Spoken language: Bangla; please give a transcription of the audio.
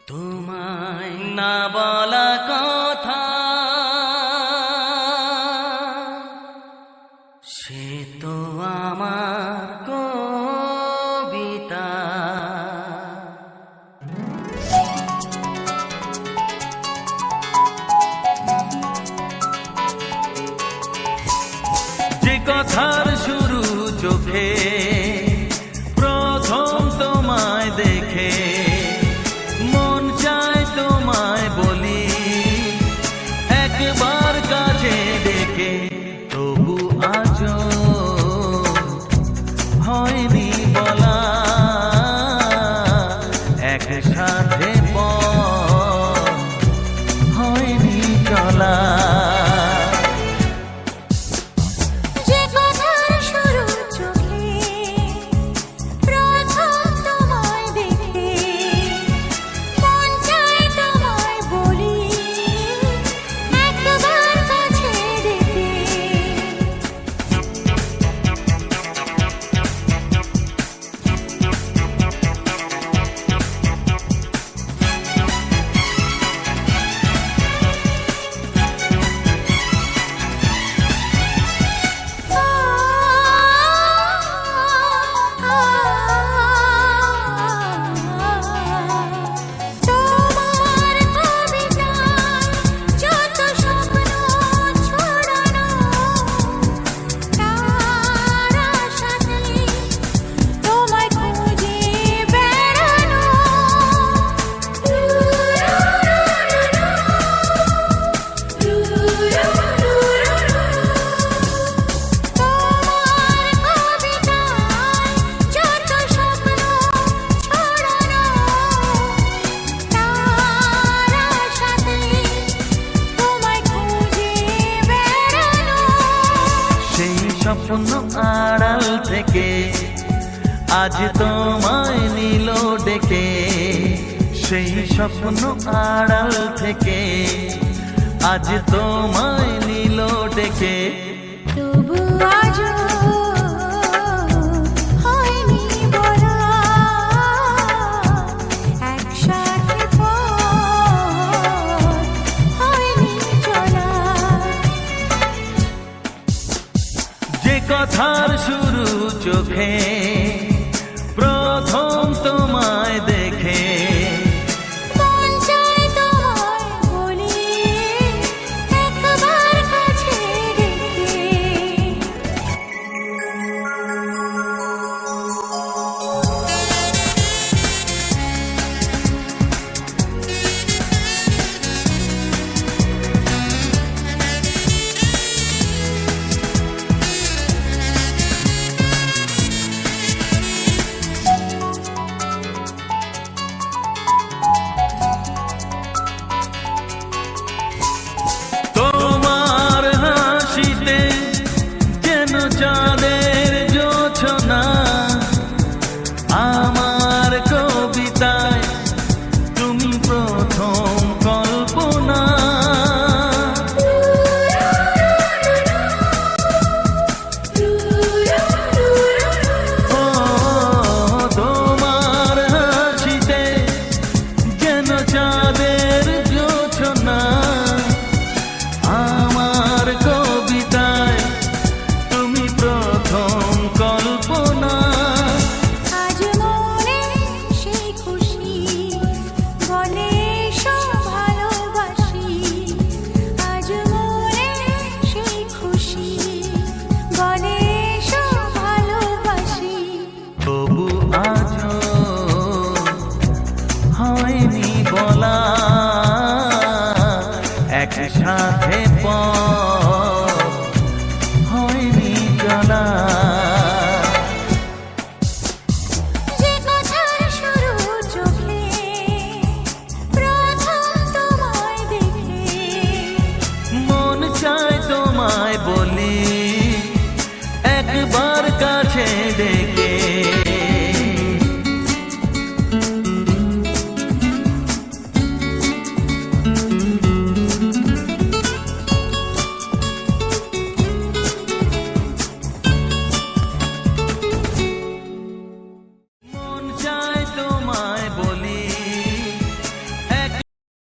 তোমায় না বলা কথা সে তো আমার কবিতা। যে কথার শুরু চোখে প্রথম তোমায় দেখে মন চায় তোমায় বলি একবার কাছে ডেকে, তবু আজও হয়নি বলা একসাথে হয়নি চলা। স্বপ্ন আড়াল থেকে আজ তোমায় নিল ডেকে, সেই স্বপ্ন আড়াল থেকে আজ তোমায় নিল ডেকে, তবু আজও হয়নি বলা একসাথে হয়নি চলা। যে কথার শুরু চোখে প্রথম তোমায় দেখে মন চায় তোমায় বলি একবার কাছে ডেকে, চাঁদের জোছনা আমার কবিতায় তুমি প্রথম কল্পনা। ও তোমার হাসিতে যেন চাঁদের জোছনা আমার কবিতায় তুমি প্রথম কল্পনা। আজ মনে সেই খুশি বলে সব ভালোবাসি, আজ মনে সেই খুশি বলে সব ভালোবাসি, তবু আজও হয়নি বলা একসাথে